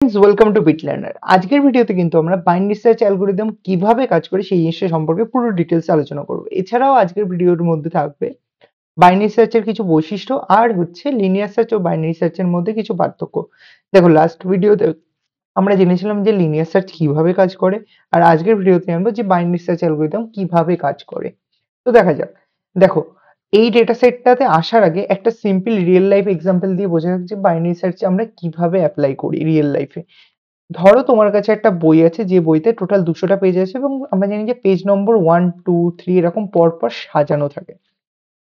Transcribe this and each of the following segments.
Friends welcome two bit learner. আজকের ভিডিওতে কিন্তু আমরা বাইনারি সার্চ অ্যালগরিদম কিভাবে কাজ করে সেই জিনিসটা সম্পর্কে পুরো ডিটেইলস আলোচনা করব। এছাড়াও আজকের ভিডিওর মধ্যে থাকবে বাইনারি সার্চের কিছু বৈশিষ্ট্য আর হচ্ছে লিনিয়ার সার্চ ও বাইনারি সার্চের মধ্যে কিছু পার্থক্য। দেখো লাস্ট ভিডিওতে আমরা জেনেছিলাম যে লিনিয়ার সার্চ কিভাবে কাজ করে, আর আজকের ভিডিওতে জানবো যে বাইনারি সার্চ অ্যালগরিদম কিভাবে কাজ করে। তো দেখা যাক। দেখো, এই ডেটা সেটটাতে আসার আগে একটা সিম্পল রিয়েল লাইফ এক্সাম্পল দিয়ে বোঝা যাক যে বাইনারি সার্চ আমরা কিভাবে অ্যাপ্লাই করি রিয়েল লাইফে। ধরো তোমার কাছে একটা বই আছে, যে বইতে টোটাল 200টা পেজ আছে এবং আমরা জানি যে পেজ নম্বর 1, 2, 3 এরকম পরপর সাজানো থাকে।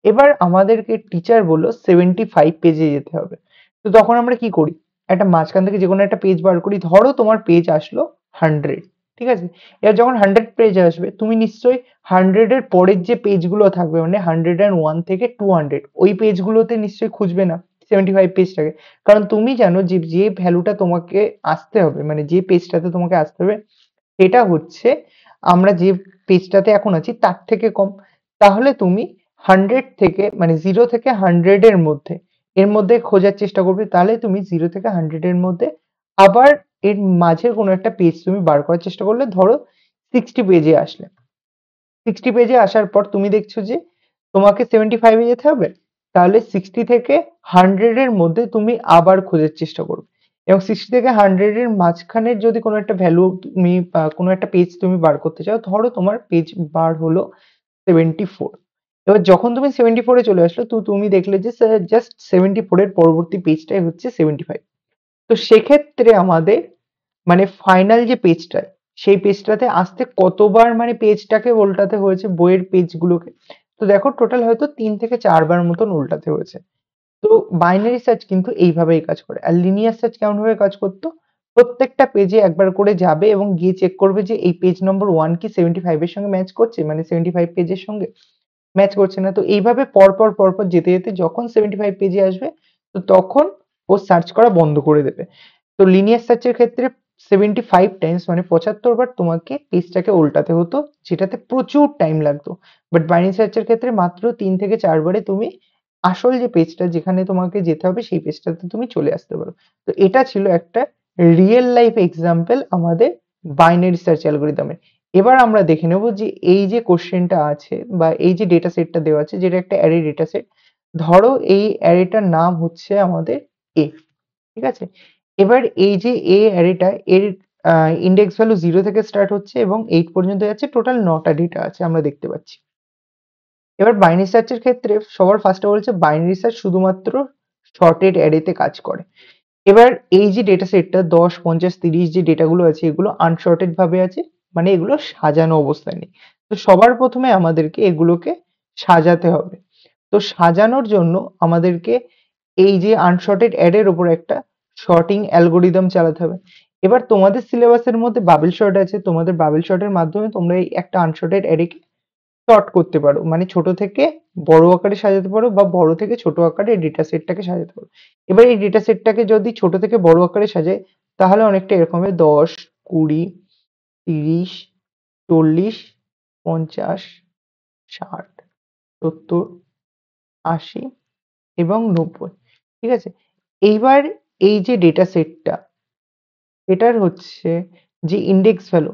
এবার আমাদেরকে টিচার বলল 75 পেজে যেতে হবে। তো তখন আমরা কি করি? একটা মাঝখান থেকে যেকোনো একটা পেজ বার করি। ধরো তোমার পেজ আসলো 100, ঠিক আছে? এবার যখন 100 পেজ আসবে তুমি নিশ্চয়ই 100 এর পরের যে পেজগুলো থাকবে মানে 101 থেকে 200 ওই পেজগুলোতে নিশ্চয়ই খুঁজবে না 75 পেজটাকে। কারণ তুমি জানো যে যে ভ্যালুটা তোমাকে আসতে হবে, মানে যে পেজটাতে তোমাকে আসতে হবে এটা হচ্ছে আমরা যে পেজটাতে এখন আছি তার থেকে কম। তাহলে তুমি 100 থেকে মানে 0 থেকে 100 এর মধ্যে এর মধ্যে খোঁজার চেষ্টা করবে। তাহলে তুমি 0 থেকে 100 এর মধ্যে আবার এর মাঝের কোনো একটা পেজ তুমি বার করার চেষ্টা করলে। ধরো 60 পেজে আসলে, 60 পেজে আসার পর তুমি দেখছো যে তোমাকে 75 এ যেতে হবে। তাহলে 60 থেকে 100 এর মধ্যে তুমি আবার খোঁজার চেষ্টা করবে এবং 60 থেকে 100 এর মাঝখানের যদি কোনো একটা ভ্যালু তুমি কোনো একটা পেজ তুমি বার করতে চাও, ধরো তোমার পেজ বার হলো 74। এবার যখন তুমি 74 এ চলে আসলে তো তুমি দেখলে যে জাস্ট 74 এর পরবর্তী পেজটাই হচ্ছে 75। তো সেক্ষেত্রে আমাদের মানে ফাইনাল যে পেজটা সেই পেজটাতে আসতে কতবার মানে পেজটাকে উল্টাতে হয়েছে বইয়ের পেজগুলোকে। তো দেখো টোটাল হয়তো 3 থেকে 4 বার মতন উল্টাতে হয়েছে। তো বাইনারি সার্চ কিন্তু এইভাবেই কাজ করে। আর লিনিয়ার সার্চ কেমন ভাবে কাজ করতো? প্রত্যেকটা পেজে একবার করে যাবে এবং গিয়ে চেক করবে যে এই পেজ নম্বর 1 কি 75 এর সঙ্গে ম্যাচ করছে, মানে 75 পেজের সঙ্গে ম্যাচ করছে না। তো এইভাবে পরপর যেতে যেতে যখন 75 পেজে আসবে তো তখন ও সার্চ করা বন্ধ করে দেবে। তো লিনিয়ার সার্চের ক্ষেত্রে 75 টাইমস মানে 75 বার তোমাকে পেজটাকে উল্টাতে হতো, যেটাতে প্রচুর টাইম লাগতো। বাট বাইনারি সার্চের ক্ষেত্রে মাত্র 3 থেকে 4 বারে তুমি আসল যে পেজটা যেখানে তোমাকে যেতে হবে সেই পেজটাতে তুমি চলে আসতে পারো। তো এটা ছিল একটা রিয়েল লাইফ এক্সাম্পল আমাদের বাইনারি সার্চ অ্যালগরিদমের। এবার আমরা দেখে নেব যে এই যে কোশ্চেনটা আছে বা এই যে ডেটা সেটটা দেওয়া আছে যেটা একটা অ্যারে ডেটা সেট। ধরো এই অ্যারেটার নাম হচ্ছে আমাদের এ, ঠিক আছে? এবার এই যে A অ্যারেটা এর ইনডেক্স ভ্যালু 0 থেকে স্টার্ট হচ্ছে এবং 8 পর্যন্ত যাচ্ছে। টোটাল 9 টা ডেটা আছে আমরা দেখতে পাচ্ছি। এবার বাইনারি সার্চের ক্ষেত্রে সবার ফার্স্টে বলছে বাইনারি সার্চ শুধুমাত্র শর্টেড অ্যারেতে কাজ করে। এবার এই যে ডেটা সেটটা 10, 50, 30 যে ডেটাগুলো আছে এগুলো আনসর্টেড ভাবে আছে, মানে এগুলো সাজানো অবস্থায় নেই। তো সবার প্রথমে আমাদেরকে এগুলোকে সাজাতে হবে। তো সাজানোর জন্য আমাদেরকে এই যে আনসর্টেড অ্যারের উপর একটা সর্টিং অ্যালগরিদম চালাতে হবে। এবার তোমাদের সিলেবাসের মধ্যে বাবেল সর্ট আছে, তোমাদের বাবেল সর্টের মাধ্যমে তোমরা এই একটা আনসর্টেড অ্যারেকে সর্ট করতে পারো, মানে ছোট থেকে বড় আকারে সাজাতে পারো বা বড় থেকে ছোট আকারে ডেটা সেটটাকে সাজাতে পারো। এবার এই ডেটা সেটটাকে যদি ছোট থেকে বড় আকারে সাজাই তাহলে অনেকটা এরকম হবে 10, 20, 30, 40, 50, 60, 70, 80 এবং 90, ঠিক আছে? এইবার এই যে ডেটা সেটটা এটার হচ্ছে যে ইন্ডেক্স ভ্যালু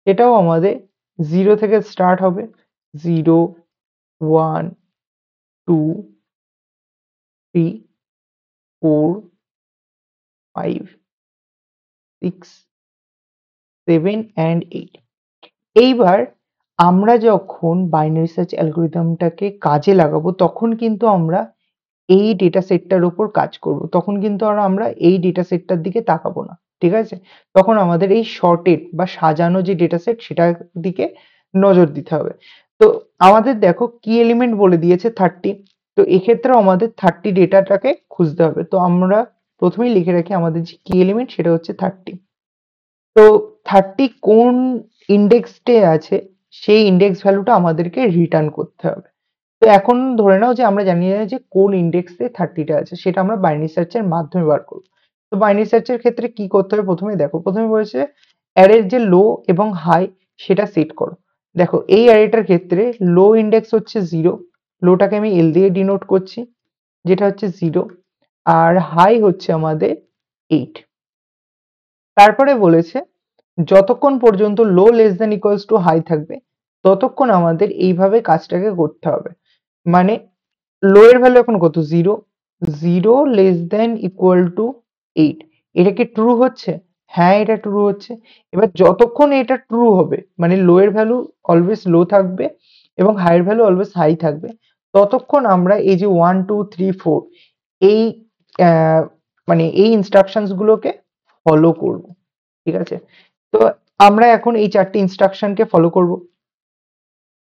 এটাও আমাদের 0 থেকে স্টার্ট হবে। 0, 1, 2, 3, 4, 5, 6, 7 and 8। এইবার আমরা যখন বাইনারি সার্চ অ্যালগরিদমটাকে কাজে লাগাবো তখন কিন্তু আমরা এই ডেটা সেটটার উপর কাজ করব। তখন কিন্তু আর আমরা এই ডেটা সেটটার দিকে তাকাবো না, ঠিক আছে? তখন আমাদের এই শর্টেড বা সাজানো যে ডেটা সেট সেটার দিকে নজর দিতে হবে। তো আমাদের দেখো কি এলিমেন্ট বলে দিয়েছে 30। তো এক্ষেত্রেও আমাদের 30 ডেটাটাকে খুঁজতে হবে। তো আমরা প্রথমেই লিখে রাখি আমাদের যে কি এলিমেন্ট সেটা হচ্ছে 30। তো 30 কোন ইন্ডেক্সে আছে সেই ইন্ডেক্স ভ্যালুটা আমাদেরকে রিটার্ন করতে হবে। তো এখন ধরে নাও যে আমরা জানি না যে কোন ইন্ডেক্সে 30 টা আছে, সেটা আমরা বাইনারি সার্চের মাধ্যমে বার করব। তো বাইনারি সার্চের ক্ষেত্রে কি করতে হবে? প্রথমে দেখো, প্রথমে বলেছে অ্যারের যে লো এবং হাই সেটা সেট করো। দেখো এই অ্যারেটার ক্ষেত্রে লো ইন্ডেক্স হচ্ছে 0, লোটাকে আমি এল দিয়ে ডিনোট করছি যেটা হচ্ছে 0, আর হাই হচ্ছে আমাদের 8। তারপরে বলেছে যতক্ষণ পর্যন্ত low less than equals to high থাকবে ততক্ষণ আমাদের এইভাবে কাজটাকে করতে হবে। মানে লো এর ভ্যালু এখন কত? 0, 0 লেস দ্যান ইকুয়াল টু 8। এটা কি ট্রু হচ্ছে? হ্যাঁ, এটা ট্রু হচ্ছে। এবার যতক্ষণ এটা ট্রু হবে মানে লো এর ভ্যালু অলওয়েজ লো থাকবে এবং হাই এর ভ্যালু অলওয়েজ হাই থাকবে, ততক্ষণ আমরা এই যে 1 2 3 4 এই মানে এই ইনস্ট্রাকশনস গুলোকে ফলো করব। ঠিক আছে? তো আমরা এখন এই 4টি ইনস্ট্রাকশনকে ফলো করব।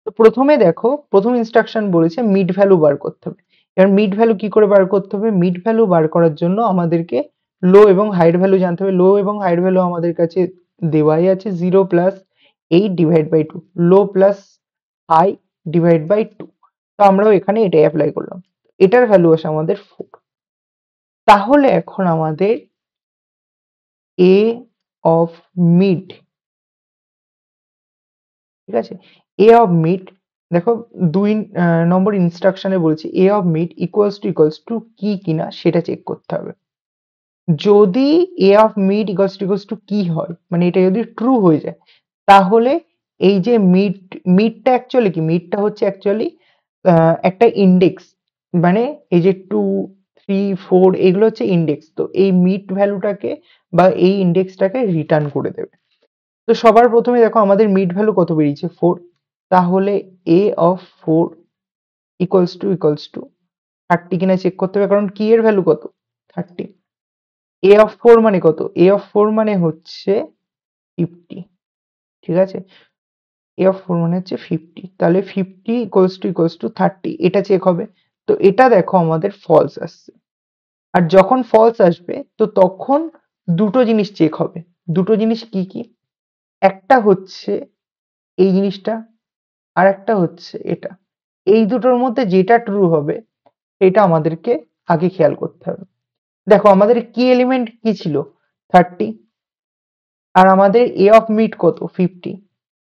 তো প্রথমে দেখো, প্রথম ইনস্ট্রাকশন বলেছে মিড ভ্যালু বার করতে হবে। এবার মিড ভ্যালু কি করে বার করতে হবে? মিড ভ্যালু বার করার জন্য আমাদেরকে লো এবং হাইয়ের ভ্যালু জানতে হবে। লো এবং হাইয়ের ভ্যালু আমাদের কাছে দেওয়াই আছে, 0 plus 8 divide by 2, low plus high divide by 2। তো আমরাও এখানে এটাই অ্যাপ্লাই করলাম। এটার ভ্যালু আসে আমাদের 4। তাহলে এখন আমাদের এ অফ মিড, ঠিক আছে, এ অফ মিড, দেখো 2 নম্বর ইনস্ট্রাকশনে বলেছে এ অফ মিড ইকুয়ালস টু কি কিনা সেটা চেক করতে হবে। যদি এ অফ মিড ইকুয়ালস টু কি হয়, মানে এটা যদি ট্রু হয়ে যায়, তাহলে এই যে মিডটা অ্যাকচুয়ালি কি, মিডটা হচ্ছে অ্যাকচুয়ালি একটা ইন্ডেক্স, মানে এই যে 2 3 4 এগুলো হচ্ছে ইন্ডেক্স। তো এই মিড ভ্যালুটাকে বা এই ইন্ডেক্সটাকে রিটার্ন করে দেবে। তো সবার প্রথমে দেখো আমাদের মিড ভ্যালু কত বেরিয়েছে? 4। তাহলে এ অফ 4 ইকুয়ালস টু 30 কিনা চেক করতে হবে, কারণ কি এর ভ্যালু কত? 30। এ অফ 4 মানে কত? এ অফ 4 মানে হচ্ছে 50। ঠিক আছে? এ অফ 4 মানে হচ্ছে 50। তাহলে 50 ইকুয়ালস টু 30, এটা চেক হবে। তো এটা দেখো আমাদের ফলস আসছে। আর যখন ফলস আসবে তো তখন দুটো জিনিস চেক হবে। দুটো জিনিস কি কি? একটা হচ্ছে এই জিনিসটা, আর একটা হচ্ছে এটা। এই দুটোর মধ্যে যেটা ট্রু হবে এটা আমাদেরকে আগে খেয়াল করতে হবে। দেখো আমাদের কি এলিমেন্ট কি ছিল? 30, আর আমাদের এ অফ মিড কত? 50।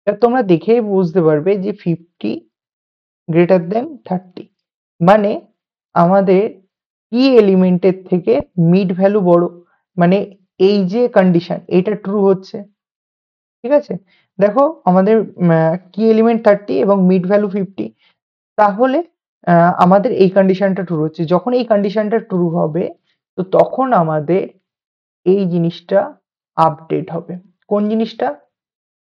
এবার তোমরা দেখেই বুঝতে পারবে যে 50 গ্রেটার দেন 30, মানে আমাদের কি এলিমেন্টের থেকে মিড ভ্যালু বড়, মানে এই যে কন্ডিশন এটা ট্রু হচ্ছে। ঠিক আছে? দেখো আমাদের কি এলিমেন্ট 30 এবং মিড ভ্যালু 50, তাহলে আমাদের এই কন্ডিশনটা ট্রু হচ্ছে। যখন এই কন্ডিশনটা ট্রু হবে তো তখন আমাদের এই জিনিসটা আপডেট হবে। কোন জিনিসটা?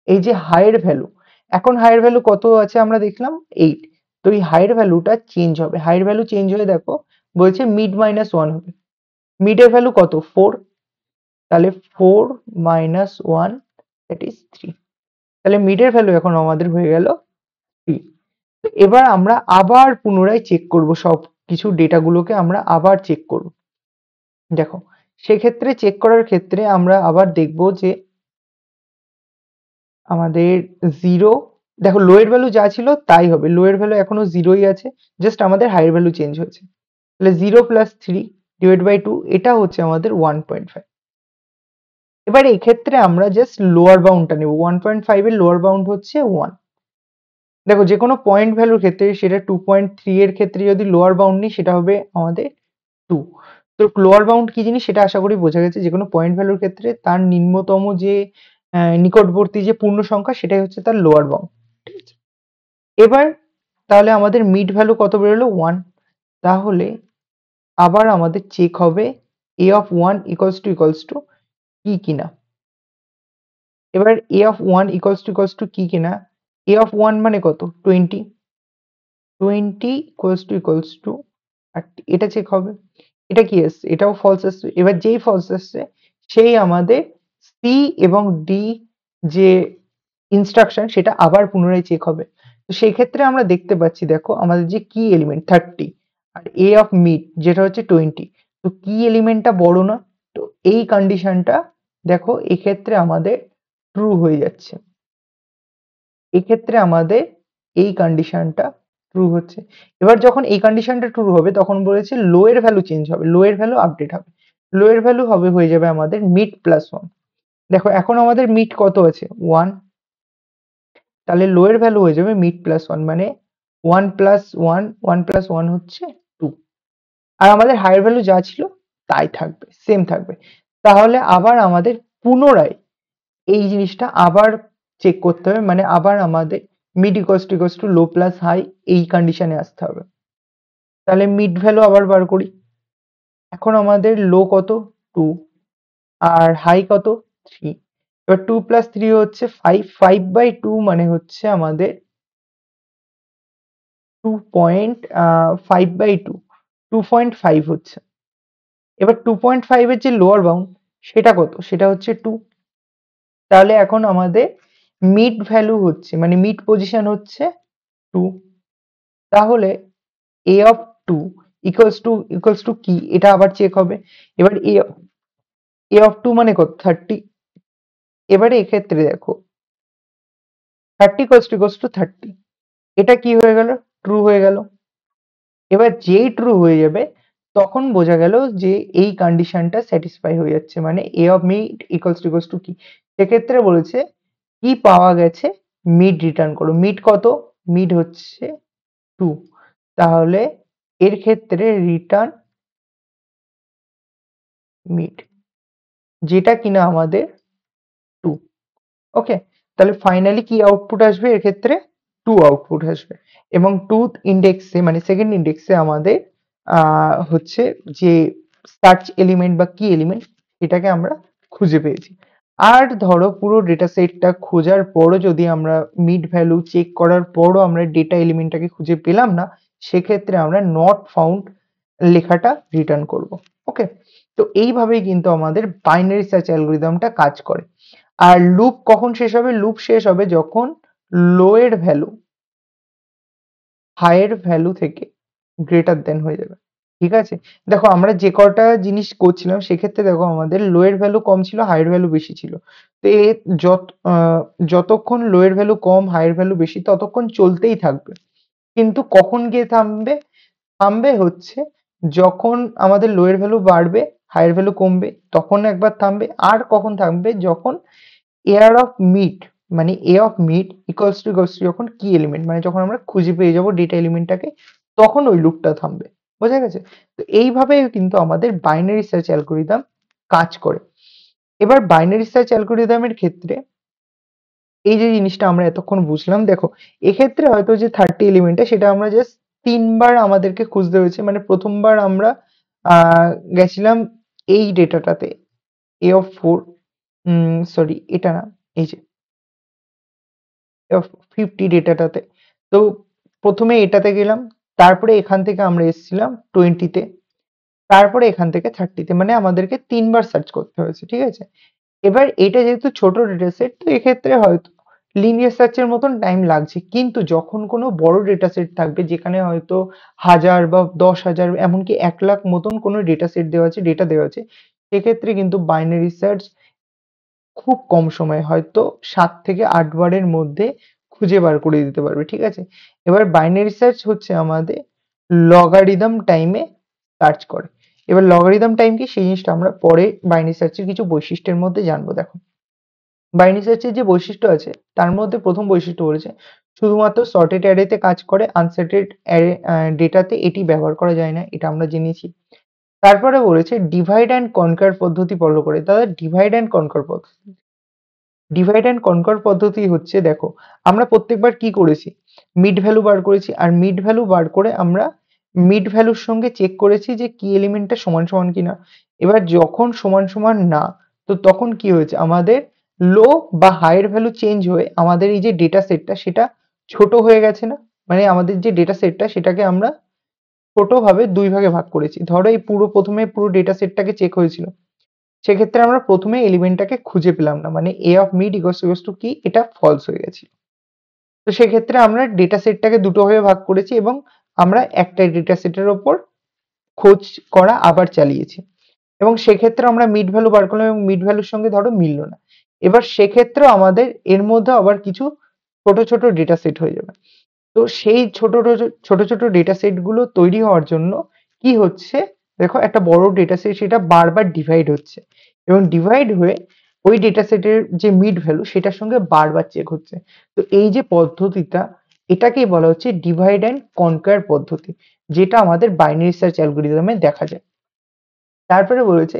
এই যে হাইয়ের ভ্যালু, এখন হাইয়ের ভ্যালু কত আছে আমরা দেখলাম 8। তো এই হাইয়ের ভ্যালুটা চেঞ্জ হবে। হাইয়ের ভ্যালু চেঞ্জ হয়ে দেখো বলছে মিড মাইনাস 1 হবে। মিডের ভ্যালু কত? 4। তাহলে 4 মাইনাস 1 দ্যাট ইজ 3। তাহলে মিডের ভ্যালু এখন আমাদের হয়ে গেল 3। তো এবার আমরা আবার পুনরায় চেক করব, সব কিছু ডেটাগুলোকে আমরা আবার চেক করব। দেখো সেক্ষেত্রে চেক করার ক্ষেত্রে আমরা আবার দেখব যে আমাদের 0, দেখো লো এর ভ্যালু যা ছিল তাই হবে। লো এর ভ্যালু এখনো 0ই আছে, জাস্ট আমাদের হাই এর ভ্যালু চেঞ্জ হয়েছে। তাহলে 0 প্লাস 3 ডিভাইড বাই 2, এটা হচ্ছে আমাদের 1.5। এবার এই ক্ষেত্রে আমরা জাস্ট লোয়ার বাউন্ডটা নেব। 1.5 এর লোয়ার বাউন্ড হচ্ছে 1। দেখো যে কোনো পয়েন্ট ভ্যালুর ক্ষেত্রে, সেটা 2.3 এর ক্ষেত্রে যদি লোয়ার বাউন্ড নিই সেটা হবে আমাদের 2। তো লোয়ার বাউন্ড কি জিনিস সেটা আশা করি বোঝা গেছে। যে কোনো পয়েন্ট ভ্যালুর ক্ষেত্রে তার নিম্নতম যে নিকটবর্তী যে পূর্ণ সংখ্যা সেটাই হচ্ছে তার লোয়ার বাউন্ড। ঠিক আছে? এবার তাহলে আমাদের মিড ভ্যালু কত বেরোলো? 1। তাহলে আবার আমাদের চেক হবে এ অফ 1 ইকুয়ালস টু কি কিনা। এবার এ অফ 1 ইকুয়ালস টু কি কিনা, এ অফ 1 মানে কত? 20। 20 ইকুয়ালস টু 30, এটা চেক হবে। এটা কি আসছে? এটাও ফলস আসছে। এবার যেই ফলস আসছে সেই আমাদের সি এবং ডি যে ইনস্ট্রাকশন সেটা আবার পুনরায় চেক হবে। তো সেই ক্ষেত্রে আমরা দেখতে পাচ্ছি, দেখো আমাদের যে কি এলিমেন্ট 30 আর এ অফ মিড যেটা হচ্ছে 20, তো কি এলিমেন্টটা বড় না? তো এই কন্ডিশনটা দেখো এক্ষেত্রে আমাদের ট্রু হয়ে যাচ্ছে। এক্ষেত্রে আমাদের এই কন্ডিশনটা ট্রু হচ্ছে। এবার যখন এই কন্ডিশনটা ট্রু হবে তখন বলেছে লো এর ভ্যালু চেঞ্জ হবে, লো এর ভ্যালু আপডেট হবে। লো এর ভ্যালু হবে হয়ে যাবে আমাদের মিড প্লাস 1। দেখো এখন আমাদের মিড কত আছে? 1। তাহলে লো এর ভ্যালু হয়ে যাবে মিড প্লাস 1, মানে 1 প্লাস 1, 1 প্লাস 1 হচ্ছে 2। আর আমাদের হাইয়ের ভ্যালু যা ছিল তাই থাকবে, সেম থাকবে। তাহলে আবার আমাদের পুনরায় এই জিনিসটা আবার চেক করতে হবে, মানে আবার আমাদের mid equals to low plus high এই কন্ডিশনে আসতে হবে। তাহলে মিড ভ্যালু আবার বার করি। এখন আমাদের লো কত 2 আর হাই কত 3। এবার 2 প্লাস 3 হচ্ছে 5, 5/2 মানে হচ্ছে আমাদের 2.5/2, 2.5 হচ্ছে। এবার 2.5 এর যে লোয়ার বাউন্ড সেটা কত, সেটা হচ্ছে 2। তাহলে এখন আমাদের মিড ভ্যালু হচ্ছে, মানে মিড পজিশন হচ্ছে 2। তাহলে a অফ 2 ইকুয়ালস টু কি, এটা আবার চেক হবে। এবার a অফ 2 মানে কত 30। এবারে এক্ষেত্রে দেখো 30 ইকুয়ালস টু 30, এটা কি হয়ে গেল, ট্রু হয়ে গেল। এবার যেই ট্রু হয়ে যাবে তখন বোঝা গেল যে এই কন্ডিশনটা স্যাটিসফাই হয়ে যাচ্ছে, মানে a of mid equals two কি। সেক্ষেত্রে বলেছে কি পাওয়া গেছে, মিড রিটার্ন করো। মিড কত, মিড হচ্ছে 2। তাহলে এর ক্ষেত্রে রিটার্ন মিড, যেটা কিনা আমাদের 2। ওকে, তাহলে ফাইনালি কি আউটপুট আসবে, এর ক্ষেত্রে 2 আউটপুট আসবে। এবং 2 ইন্ডেক্সে, মানে সেকেন্ড ইন্ডেক্সে আমাদের হচ্ছে যে সার্চ এলিমেন্ট বা কি এলিমেন্ট এটাকে আমরা খুঁজে পেয়েছি। আর ধরো পুরো ডেটা সেটটা খোঁজার পরও যদি আমরা মিড ভ্যালু চেক করার পরও আমরা ডেটা এলিমেন্টটাকে খুঁজে পেলাম না, সেক্ষেত্রে আমরা নট ফাউন্ড লেখাটা রিটার্ন করব। ওকে, তো এইভাবেই কিন্তু আমাদের বাইনারি সার্চ অ্যালগরিদমটা কাজ করে। আর লুপ কখন শেষ হবে, লুপ শেষ হবে যখন লো এর ভ্যালু হাই এর ভ্যালু থেকে গ্রেটার দেন হয়ে যাবে। ঠিক আছে, দেখো আমরা যে কটা জিনিস করছিলাম সেক্ষেত্রে দেখো আমাদের লো এর ভ্যালু কম ছিল, হাই এর ভ্যালু বেশি ছিল। তো এ যত যতক্ষণ লো এর ভ্যালু কম হাই এর ভ্যালু বেশি ততক্ষণ চলতেই থাকবে। কিন্তু কখন গিয়ে থামবে, থামবে হচ্ছে যখন আমাদের লো এর ভ্যালু বাড়বে হাই এর ভ্যালু কমবে তখন একবার থামবে। আর কখন থামবে, যখন এয়ার অফ মিড, মানে এ অফ মিড ইকুয়ালস টু যখন কি এলিমেন্ট, মানে যখন আমরা খুঁজে পেয়ে যাবো ডেটা এলিমেন্টটাকে, তখন ওই লুপটা থামবে। বোঝা গেছে? তো এইভাবে কিন্তু আমাদের বাইনারি সার্চ অ্যালগরিদম কাজ করে। এবার বাইনারি সার্চ অ্যালগরিদমের ক্ষেত্রে এই যে জিনিসটা আমরা এতক্ষণ বুঝলাম, দেখো এক্ষেত্রে হয়তো যে 30 এলিমেন্টটা সেটা আমরা জাস্ট 3 বার আমাদেরকে খুঁজতে হয়েছে। মানে প্রথমবার আমরা গেছিলাম এই ডেটাটাতে এ অফ 4, সরি এটা না, এই যে 50 ডেটাটাতে। তো প্রথমে এটাতে গেলাম, তারপরে এখান থেকে আমরা এসেছিলাম 20 তে, তারপরে এখান থেকে 30 তে, মানে আমাদেরকে 3 বার সার্চ করতে হয়েছে। ঠিক আছে, এবার এটা যেহেতু ছোট ডেটা সেট তো এক্ষেত্রে হয়তো লিনিয়ার সার্চের মতন টাইম লাগছে। কিন্তু যখন কোনো বড় ডেটা সেট থাকবে যেখানে হয়তো 1000 বা 10,000 এমনকি 1,00,000 মতন কোনো ডেটা সেট দেওয়া আছে, ডেটা দেওয়া আছে, সেক্ষেত্রে কিন্তু বাইনারি সার্চ খুব কম সময়ে হয়তো 7 থেকে 8 বারের মধ্যে খুঁজে বার করে দিতে পারবে। ঠিক আছে, এবার বাইনারি সার্চ হচ্ছে আমাদের লগারিদম টাইমে সার্চ করে। এবার লগারিদম টাইম কি সেই জিনিসটা আমরা পরে বাইনারি সার্চের কিছু বৈশিষ্ট্যের মধ্যে জানবো। দেখো বাইনারি সার্চের যে বৈশিষ্ট্য আছে তার মধ্যে প্রথম বৈশিষ্ট্য বলেছে শুধুমাত্র সর্টেড অ্যারেতে কাজ করে, আনসর্টেড অ্যারে ডেটাতে এটি ব্যবহার করা যায় না, এটা আমরা জেনেছি। তারপরে বলেছে ডিভাইড অ্যান্ড কনকার পদ্ধতি ফলো করে। দাদা ডিভাইড অ্যান্ড কনকার পদ্ধতি, ডিভাইড অ্যান্ড কনকার পদ্ধতি হচ্ছে, দেখো আমরা প্রত্যেকবার কি করেছি, মিড ভ্যালু বার করেছি, আর মিড ভ্যালু বার করে আমরা মিড ভ্যালুর সঙ্গে চেক করেছি যে কি এলিমেন্টটা সমান সমান কিনা। এবার যখন সমান সমান না, তো তখন কি হয়েছে, আমাদের লো বা হাইয়ের ভ্যালু চেঞ্জ হয়ে আমাদের এই যে ডেটা সেটটা সেটা ছোট হয়ে গেছে না, মানে আমাদের যে ডেটা সেটটা সেটাকে আমরা ছোট ভাবে দুই ভাগে ভাগ করেছি। ধরো এই প্রথমে পুরো ডেটা সেটটাকে চেক হয়েছিল, সেক্ষেত্রে আমরা প্রথমে এলিমেন্টটাকে খুঁজে পেলাম না, মানে এ অফ মিড ইকুয়ালস টু কি, এটা ফলস হয়ে গেছিল। তো সেক্ষেত্রে আমরা ডেটা সেটটাকে দুটো ভাগে ভাগ করেছি এবং আমরা একটা ডেটা সেটের ওপর খোঁজ করা আবার চালিয়েছি, এবং সেক্ষেত্রে আমরা মিড ভ্যালু বার করলাম এবং মিড ভ্যালুর সঙ্গে ধরো মিললো না। এবার সেক্ষেত্রেও আমাদের এর মধ্যে আবার কিছু ছোট ছোট ডেটা সেট হয়ে যাবে। তো সেই ছোট ছোট ডেটা সেট গুলো তৈরি হওয়ার জন্য কি হচ্ছে, দেখো একটা বড় ডেটা সেট সেটা বারবার ডিভাইড হচ্ছে এবং ডিভাইড হয়ে ওই ডেটা সেটের যে মিড ভ্যালু সেটার সঙ্গে বারবার চেক হচ্ছে। তো এই যে পদ্ধতিটা, এটাকেই বলা হচ্ছে ডিভাইড অ্যান্ড কনকার পদ্ধতি, যেটা আমাদের বাইনারি সার্চ অ্যালগরিদমে দেখা যায়। তারপরে বলেছে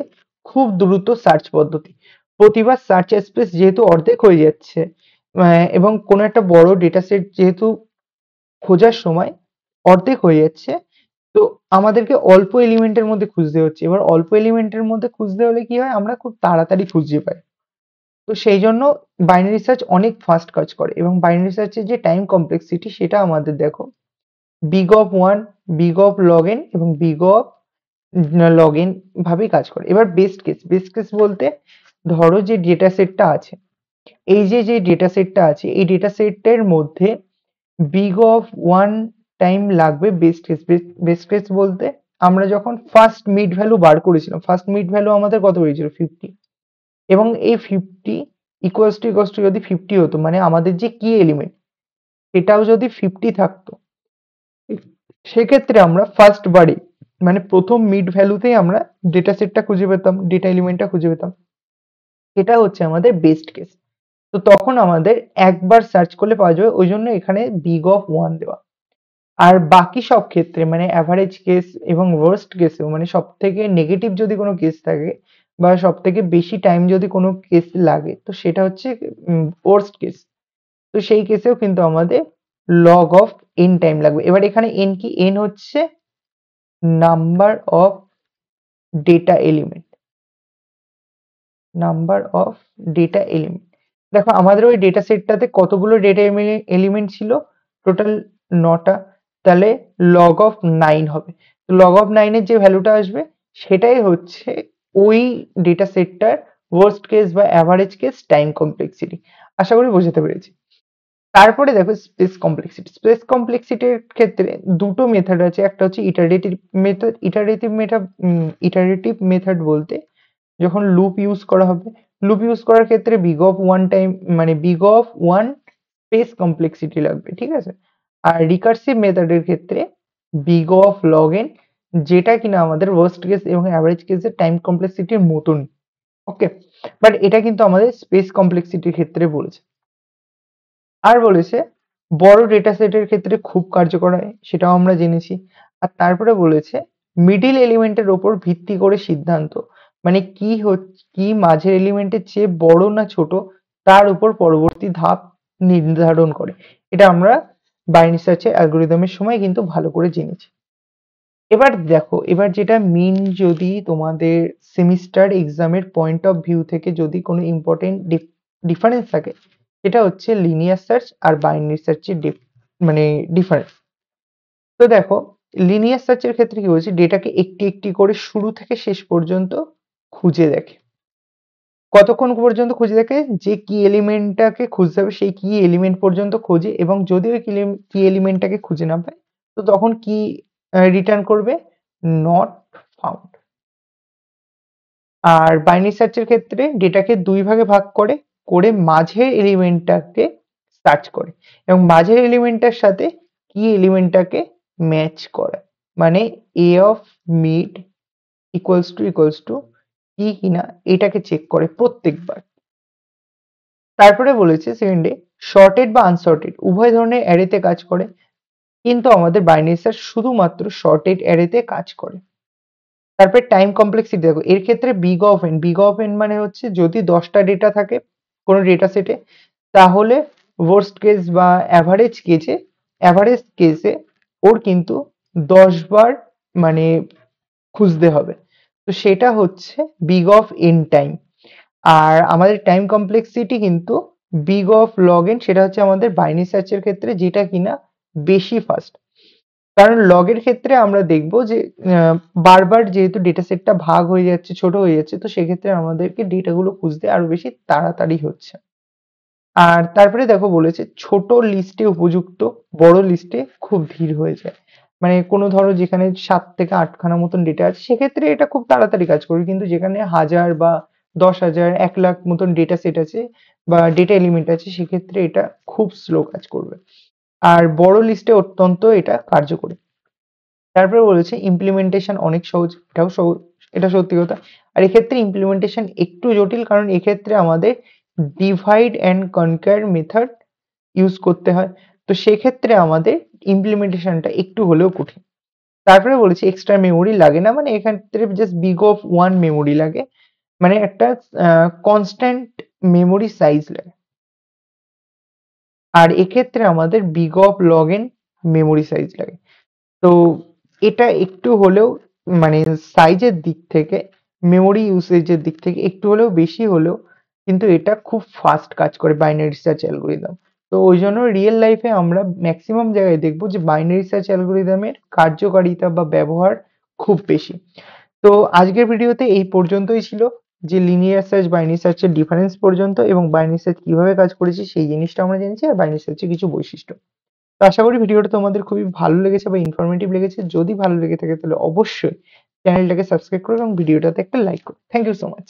খুব দ্রুত সার্চ পদ্ধতি। প্রতিবার সার্চ স্পেস যেহেতু অর্ধেক হয়ে যাচ্ছে এবং কোনো একটা বড় ডেটা সেট যেহেতু খোঁজার সময় অর্ধেক হয়ে যাচ্ছে, তো আমাদেরকে অল্প এলিমেন্টের মধ্যে খুঁজতে হচ্ছে। এবার অল্প এলিমেন্টের মধ্যে খুঁজতে হলে কি হয়, আমরা খুব তাড়াতাড়ি খুঁজে পাই। তো সেই জন্য বাইনারি সার্চ অনেক ফাস্ট কাজ করে এবং বাইনারি সার্চের যে টাইম কমপ্লেক্সিটি সেটা আমাদের দেখো big of 1, big of log n এবং বিগ অফ log n ভাবেই কাজ করে। এবার বেস্ট কেস বলতে ধরো যে ডেটা সেটটা আছে, এই যে ডেটা সেটটা আছে এই ডেটা সেটের মধ্যে বিগ অফ 1 টাইম লাগবে বেস্ট কেস বলতে আমরা যখন ফার্স্ট মিড ভ্যালু বার করেছিলাম, ফার্স্ট মিড ভ্যালু আমাদের কত হয়েছিল 50, এবং এই 50 ইকুয়ালস টু যদি 50 হতো, মানে আমাদের যে কি এলিমেন্ট এটাও যদি 50 থাকতো, সেক্ষেত্রে আমরা ফার্স্ট বারে মানে প্রথম মিড ভ্যালুতেই আমরা ডেটা সেটটা খুঁজে পেতাম, ডেটা এলিমেন্টটা খুঁজে পেতাম। এটা হচ্ছে আমাদের বেস্ট কেস। তো তখন আমাদের একবার সার্চ করলে পাওয়া যাবে, ওই জন্য এখানে বিগ অফ 1 দেওয়া। আর বাকি সব ক্ষেত্রে মানে অ্যাভারেজ কেস এবং ওয়ার্স্ট কেসেও, মানে সব থেকে নেগেটিভ যদি কোনো কেস থাকে বা সব থেকে বেশি টাইম যদি কোনো কেস লাগে, তো সেটা হচ্ছে ওয়ার্স্ট কেস। তো সেই কেসেও কিন্তু আমাদের লগ অফ এন টাইম লাগবে। এবার এখানে এন কি, এন হচ্ছে number of data element, number of data element. দেখো আমাদের ওই ডেটা সেটটাতে কতগুলো ডেটা এলিমেন্ট ছিল, টোটাল 9টা, তাহলে লগ অফ 9 হবে। তো লগ অফ 9 এর যে ভ্যালুটা আসবে সেটাই হচ্ছে ওই ডেটা সেটটার ওয়ার্স্ট কেস বা অ্যাভারেজ কেস টাইম কমপ্লেক্সিটি। আশা করি বোঝাতে পেরেছি। তারপরে দেখো স্পেস কমপ্লেক্সিটির ক্ষেত্রে দুটো মেথড আছে, একটা হচ্ছে ইটারেটিভ মেথড বলতে যখন লুপ ইউজ করা হবে, লুপ ইউজ করার ক্ষেত্রে বিগ অফ 1 টাইম মানে বিগ অফ 1 স্পেস কমপ্লেক্সিটি লাগবে, ঠিক আছে। আর রিকার্সিভ মেথডের ক্ষেত্রে বিগ অফ log n, যেটা কিনা আমাদের ওয়ার্স্ট কেস এবং অ্যাভারেজ কেসের টাইম কমপ্লেক্সিটির মতন। ওকে, বাট এটা কিন্তু আমাদের স্পেস কমপ্লেক্সিটির ক্ষেত্রে বলেছে। আর বলেছে বড় ডেটা সেটের ক্ষেত্রে খুব কার্যকর হয়, সেটাও আমরা জেনেছি। আর তারপরে বলেছে মিডিল এলিমেন্টের ওপর ভিত্তি করে সিদ্ধান্ত, মানে কি মাঝের এলিমেন্টের চেয়ে বড় না ছোট তার উপর পরবর্তী ধাপ নির্ধারণ করে। এটা আমরা বাইনারি সার্চের অ্যালগরিদমের সময় কিন্তু ভালো করে জেনেছি। এবার দেখো, এবার যেটা মেন, যদি তোমাদের সেমিস্টার এক্সামের পয়েন্ট অফ ভিউ থেকে যদি কোনো ইম্পর্টেন্ট ডিফারেন্স থাকে, সেটা হচ্ছে লিনিয়ার সার্চ আর বাইনারি সার্চের মানে ডিফারেন্স। তো দেখো লিনিয়ার সার্চের ক্ষেত্রে কি বলছে, ডেটাকে একটি একটি করে শুরু থেকে শেষ পর্যন্ত খুঁজে দেখে। কতক্ষণ পর্যন্ত খুঁজে দেখে, যে কি এলিমেন্টটাকে খুঁজতে হবে সেই কি এলিমেন্ট পর্যন্ত খোঁজে, এবং যদি ওই কি এলিমেন্টটাকে খুঁজে না পায় তো তখন কি রিটার্ন করবে, নট ফাউন্ড। আর বাইনারি সার্চের ক্ষেত্রে ডেটাকে দুই ভাগে ভাগ করে মাঝের এলিমেন্টটাকে সার্চ করে এবং মাঝের এলিমেন্টটার সাথে কি এলিমেন্টটাকে ম্যাচ করে, মানে এ অফ মিড ইকুয়ালস টু কি কিনা এটাকে চেক করে প্রত্যেকবার। তারপরে বলেছে সেকেন্ডে শর্টেড বা আনসর্টেড উভয় ধরনের অ্যারেতে কাজ করে, কিন্তু আমাদের বাইনারি সার্চ শুধুমাত্র শর্টেড অ্যারেতে কাজ করে। তারপরে টাইম কমপ্লেক্সিটি দেখো, এর ক্ষেত্রে বিগ অফ এন মানে হচ্ছে যদি 10টা ডেটা থাকে কোনো ডেটা সেটে, তাহলে ওয়ার্স্ট কেস বা অ্যাভারেজ কেসে ওর কিন্তু 10 বার মানে খুঁজতে হবে। তো সেটা হচ্ছে বিগ অফ এন টাইম। আর আমাদের টাইম কমপ্লেক্সিটি কিন্তু বিগ অফ log n, সেটা হচ্ছে আমাদের বাইনারি সার্চের ক্ষেত্রে যেটা কিনা বেশি ফাস্ট। কারণ লগের ক্ষেত্রে আমরা দেখব যে বারবার যেহেতু ডেটা সেটটা ভাগ হয়ে যাচ্ছে, ছোট হয়ে যাচ্ছে, তো সেক্ষেত্রে আমাদেরকে ডেটাগুলো খুঁজতে আরো বেশি তাড়াতাড়ি হচ্ছে। আর তারপরে দেখো বলেছে ছোট লিস্টে উপযুক্ত, বড় লিস্টে খুব ধীর হয়ে যায়। মানে কোনো ধরো যেখানে 7 থেকে 8 খানা মতন ডেটা আছে সেক্ষেত্রে এটা খুব তাড়াতাড়ি কাজ করবে, কিন্তু যেখানে 1000 বা 10,000 1,00,000 মতন ডেটা সেট আছে বা ডেটা এলিমেন্ট আছে সেক্ষেত্রে এটা খুব স্লো কাজ করবে। আর বড় লিস্টে অত্যন্ত এটা কার্যকরী। তারপরে বলেছে ইমপ্লিমেন্টেশন অনেক সহজ, এটাও সহজ, এটা সত্যি কথা। আর এক্ষেত্রে ইমপ্লিমেন্টেশন একটু জটিল, কারণ এক্ষেত্রে আমাদের ডিভাইড অ্যান্ড কনকার মেথড ইউজ করতে হয়। তো সেক্ষেত্রে আমাদের ইমপ্লিমেন্টেশনটা একটু হলেও কঠিন। তারপরে বলেছে এক্সট্রা মেমোরি লাগে না, মানে এক্ষেত্রে জাস্ট বিগ অফ 1 মেমোরি লাগে, মানে একটা কনস্ট্যান্ট মেমোরি সাইজ লাগে। আর এক্ষেত্রে আমাদের big of log n memory size লাগে। তো এটা একটু হলেও মানে সাইজের দিক থেকে, মেমোরি ইউসেজের দিক থেকে একটু হলেও বেশি হলেও কিন্তু এটা খুব ফাস্ট কাজ করে বাইনারি সার্চ অ্যালগরিদম। তো ওই জন্য রিয়েল লাইফে আমরা ম্যাক্সিমাম জায়গায় দেখবো যে বাইনারি সার্চ অ্যালগরিদমের কার্যকারিতা বা ব্যবহার খুব বেশি। তো আজকের ভিডিওতে এই পর্যন্তই ছিল, যে লিনিয়ার সার্চ বাইনারি সার্চের ডিফারেন্স পর্যন্ত এবং বাইনারি সার্চ কিভাবে কাজ করেছে সেই জিনিসটা আমরা জেনেছি, আর বাইনারি সার্চের কিছু বৈশিষ্ট্য। তো আশা করি ভিডিওটা তোমাদের খুবই ভালো লেগেছে বা ইনফরমেটিভ লেগেছে। যদি ভালো লেগে থাকে তাহলে অবশ্যই চ্যানেলটাকে সাবস্ক্রাইব করো এবং ভিডিওটাতে একটা লাইক করো। Thank you so much.